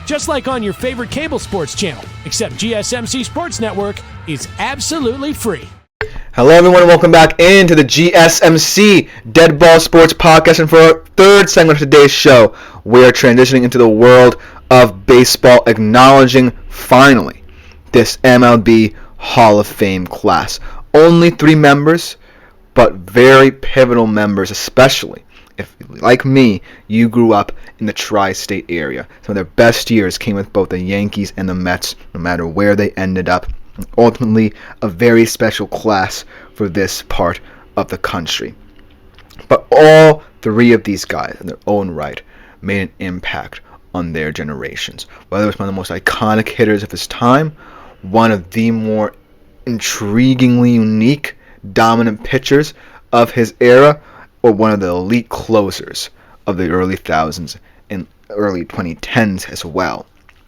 just like on your favorite cable sports channel, except GSMC Sports Network is absolutely free. Hello everyone and welcome back into the GSMC Dead Ball Sports Podcast, and for our third segment of today's show, we are transitioning into the world of baseball, acknowledging finally this MLB Hall of Fame class. Only 3 members, but very pivotal members, especially if, like me, you grew up in the tri-state area. Some of their best years came with both the Yankees and the Mets, no matter where they ended up. Ultimately, a very special class for this part of the country. But all 3 of these guys, in their own right, made an impact on their generations. Whether it was one of the most iconic hitters of his time, one of the more intriguingly unique, dominant pitchers of his era, or one of the elite closers of the early thousands and early 2010s as well.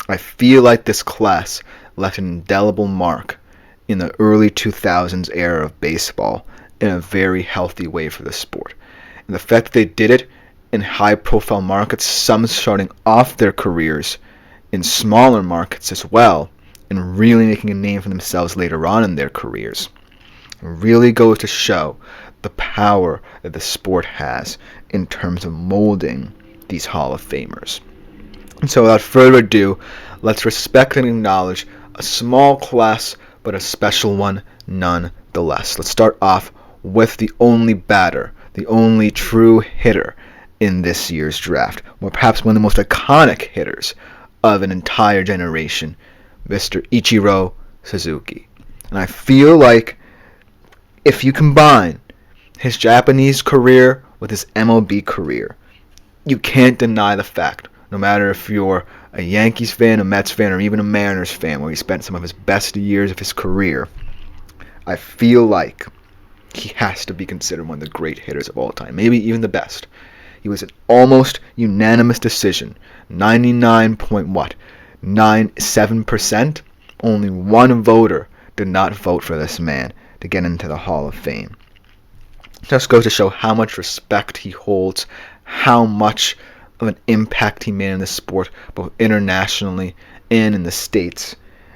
I feel like this class left an indelible mark in the early 2000s era of baseball in a very healthy way for the sport. And the fact that they did it in high-profile markets, some starting off their careers in smaller markets as well, and really making a name for themselves later on in their careers, really goes to show the power that the sport has in terms of molding these Hall of Famers. And so without further ado, let's respect and acknowledge a small class, but a special one nonetheless. Let's start off with the only batter, the only true hitter in this year's draft, or perhaps one of the most iconic hitters of an entire generation, Mr. Ichiro Suzuki. And I feel like if you combine his Japanese career with his MLB career, you can't deny the fact, no matter if you're a Yankees fan, a Mets fan, or even a Mariners fan, where he spent some of his best years of his career, I feel like he has to be considered one of the great hitters of all time, maybe even the best. He was an almost unanimous decision, 99.97%. Only one voter did not vote for this man to get into the Hall of Fame. Just goes to show how much respect he holds, how much of an impact he made in the sport, both internationally and in the States,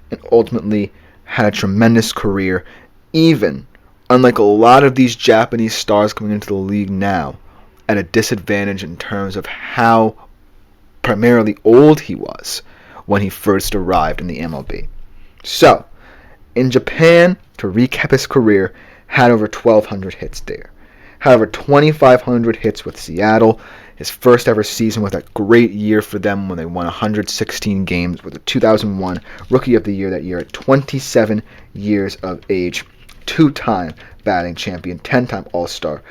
and ultimately had a tremendous career, even, unlike a lot of these Japanese stars coming into the league now, at a disadvantage in terms of how primarily old he was when he first arrived in the MLB. So, in Japan, to recap his career, had over 1,200 hits there. Had over 2,500 hits with Seattle. His first ever season was a great year for them when they won 116 games with the 2001 Rookie of the Year that year at 27 years of age. 2-time batting champion, 10-time All-Star.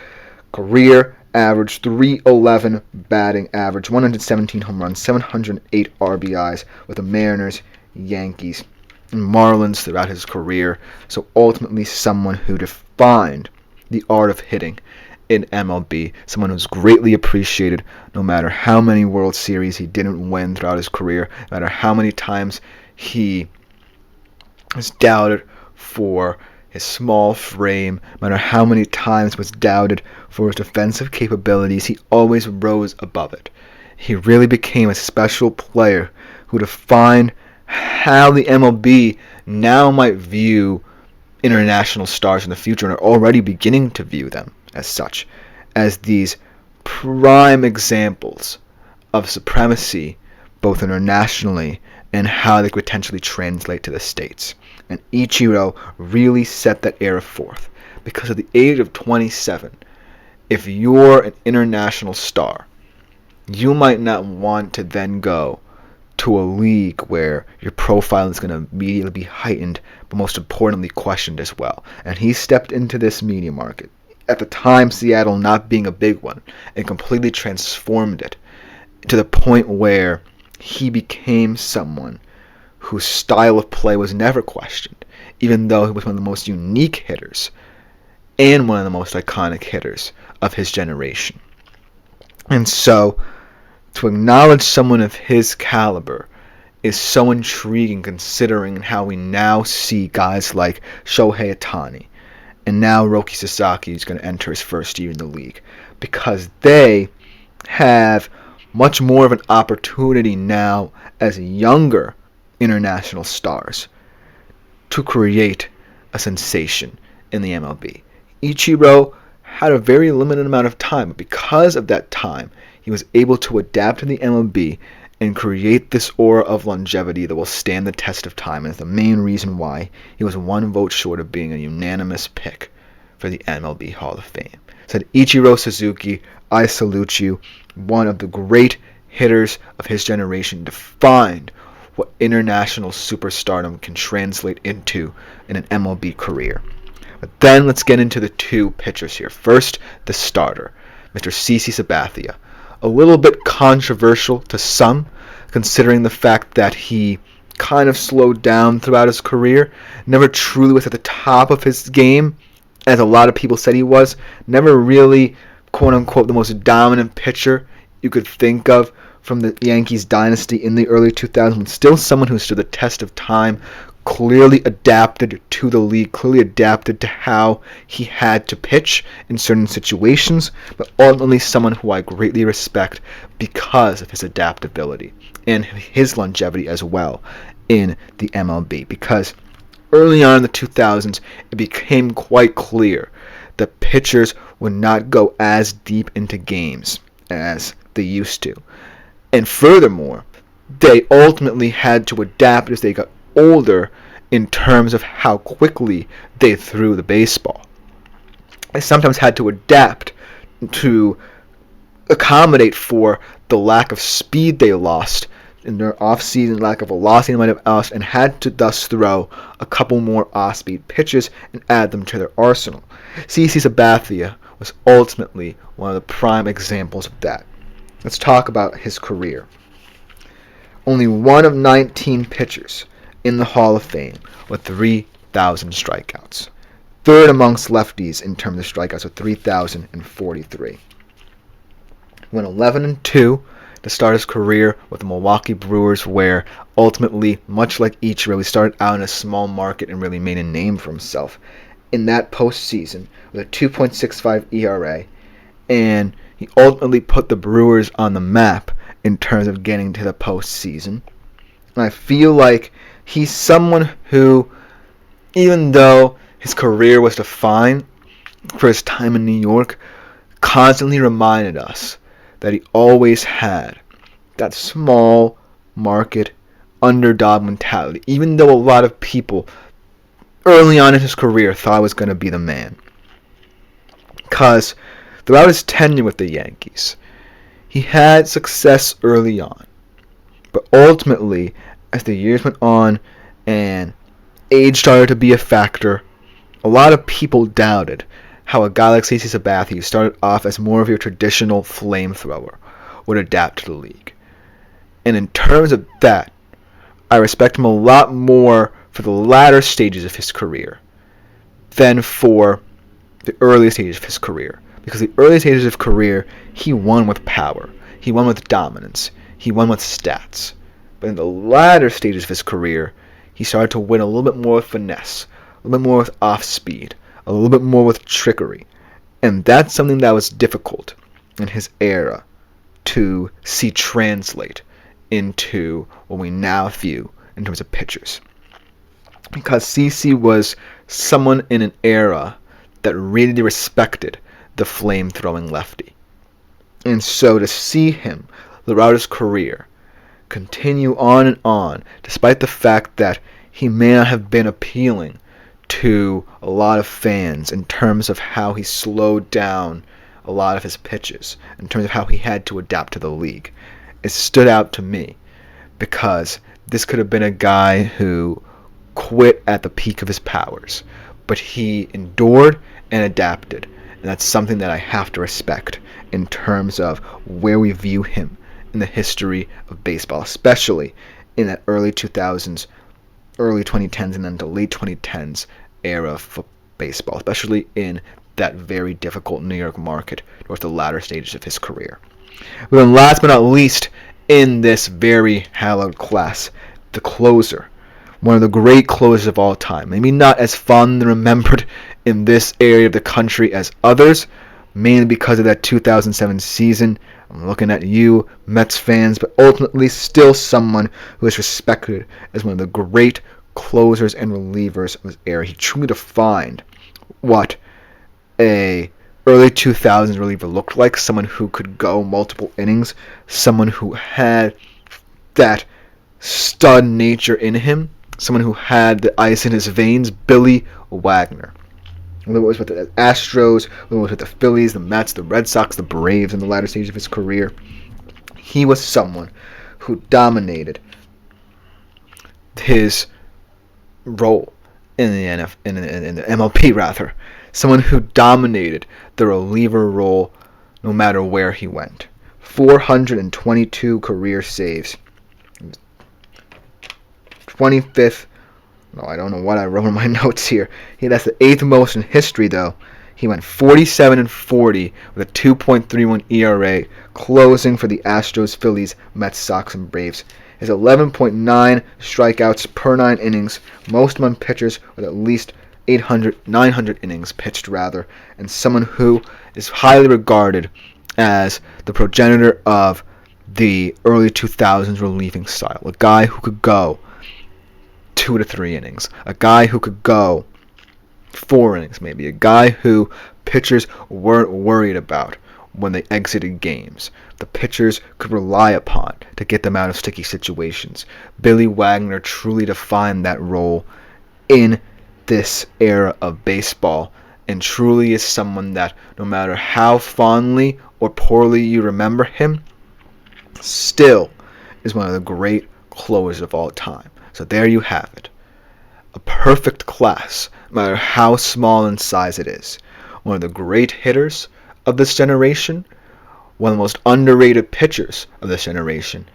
Career average, .311 batting average, 117 home runs, 708 RBIs with the Mariners, Yankees, and Marlins throughout his career. So ultimately someone who defined the art of hitting in MLB, someone who's greatly appreciated no matter how many World Series he didn't win throughout his career, no matter how many times he was doubted for his small frame, no matter how many times was doubted for his defensive capabilities, he always rose above it. He really became a special player who defined how the MLB now might view international stars in the future, and are already beginning to view them as such, as these prime examples of supremacy both internationally and how they could potentially translate to the States. And Ichiro really set that era forth, because at the age of 27, if you're an international star, you might not want to then go to a league where your profile is going to immediately be heightened, but most importantly questioned as well. And he stepped into this media market, at the time Seattle not being a big one, and completely transformed it to the point where he became someone whose style of play was never questioned, even though he was one of the most unique hitters and one of the most iconic hitters of his generation. And so, to acknowledge someone of his caliber is so intriguing, considering how we now see guys like Shohei Ohtani, and now Roki Sasaki is going to enter his first year in the league, because they have much more of an opportunity now as younger international stars to create a sensation in the MLB. Ichiro had a very limited amount of time, but because of that time, he was able to adapt to the MLB and create this aura of longevity that will stand the test of time, and is the main reason why he was one vote short of being a unanimous pick for the MLB Hall of Fame. Said Ichiro Suzuki, I salute you, one of the great hitters of his generation, defined what international superstardom can translate into in an MLB career. But then let's get into the two pitchers here. First, the starter, Mr. CC Sabathia. A little bit controversial to some, considering the fact that he kind of slowed down throughout his career, never truly was at the top of his game, as a lot of people said he was, never really, quote-unquote, the most dominant pitcher you could think of from the Yankees dynasty in the early 2000s, still someone who stood the test of time, clearly adapted to the league, clearly adapted to how he had to pitch in certain situations, but ultimately someone who I greatly respect because of his adaptability and his longevity as well in the MLB. Because early on in the 2000s, it became quite clear that pitchers would not go as deep into games as they used to. And furthermore, they ultimately had to adapt as they got older in terms of how quickly they threw the baseball. They sometimes had to adapt to accommodate for the lack of speed they lost in their off-season, lack of velocity they might have lost, and had to thus throw a couple more off-speed pitches and add them to their arsenal. CC Sabathia was ultimately one of the prime examples of that. Let's talk about his career. Only one of 19 pitchers in the Hall of Fame with 3,000 strikeouts. Third amongst lefties in terms of strikeouts with 3,043. Went 11-2 to start his career with the Milwaukee Brewers, where ultimately, much like Ichiro, he started out in a small market and really made a name for himself in that postseason with a 2.65 ERA, and he ultimately put the Brewers on the map in terms of getting to the postseason. And I feel like he's someone who, even though his career was defined for his time in New York, constantly reminded us that he always had that small market underdog mentality, even though a lot of people early on in his career thought he was going to be the man. Because throughout his tenure with the Yankees, he had success early on. But ultimately, as the years went on and age started to be a factor, a lot of people doubted how a guy like CC Sabathia, who started off as more of your traditional flamethrower, would adapt to the league. And in terms of that, I respect him a lot more for the latter stages of his career than for the early stages of his career. Because the early stages of his career, he won with power. He won with dominance. He won with stats. But in the latter stages of his career, he started to win a little bit more with finesse, a little bit more with off-speed, a little bit more with trickery. And that's something that was difficult in his era to see translate into what we now view in terms of pitchers. Because CC was someone in an era that really respected the flame-throwing lefty. And so to see him throughout his career continue on, despite the fact that he may not have been appealing to a lot of fans in terms of how he slowed down a lot of his pitches, in terms of how he had to adapt to the league, it stood out to me because this could have been a guy who quit at the peak of his powers, but he endured and adapted, and that's something that I have to respect in terms of where we view him in the history of baseball, especially in that early 2000s, early 2010s, and then the late 2010s era of baseball, especially in that very difficult New York market towards the latter stages of his career. But then last but not least, in this very hallowed class, the closer, one of the great closers of all time. Maybe not as fond and remembered in this area of the country as others, mainly because of that 2007 season, I'm looking at you, Mets fans, but ultimately still someone who is respected as one of the great closers and relievers of his era. He truly defined what a early 2000s reliever looked like, someone who could go multiple innings, someone who had that stud nature in him, someone who had the ice in his veins. Billy Wagner. Whether it was with the Astros, whether it was with the Phillies, the Mets, the Red Sox, the Braves in the latter stage of his career, he was someone who dominated his role in the MLB rather. Someone who dominated the reliever role no matter where he went. 422 career saves. 25th. No, I don't know what I wrote in my notes here. That's the 8th most in history, though. He went 47-40 with a 2.31 ERA, closing for the Astros, Phillies, Mets, Sox, and Braves. His 11.9 strikeouts per 9 innings, most among pitchers with at least 900 innings pitched, rather, and someone who is highly regarded as the progenitor of the early 2000s relieving style. A guy who could go 2 to 3 innings. A guy who could go 4 innings maybe. A guy who pitchers weren't worried about when they exited games. The pitchers could rely upon to get them out of sticky situations. Billy Wagner truly defined that role in this era of baseball, and truly is someone that no matter how fondly or poorly you remember him, still is one of the great closers of all time. So there you have it. A perfect class, no matter how small in size it is. One of the great hitters of this generation, one of the most underrated pitchers of this generation,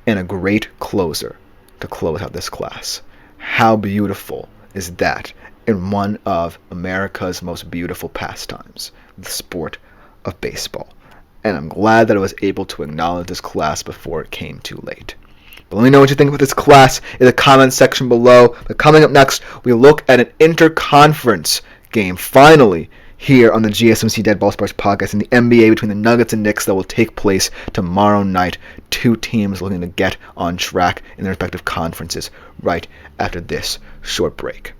and a great closer to close out this class. How beautiful is that in one of America's most beautiful pastimes, the sport of baseball. And I'm glad that I was able to acknowledge this class before it came too late. But let me know what you think about this class in the comment section below. But coming up next, we look at an interconference game, finally, here on the GSMC Dead Ball Sports Podcast in the NBA between the Nuggets and Knicks that will take place tomorrow night. Two teams looking to get on track in their respective conferences right after this short break.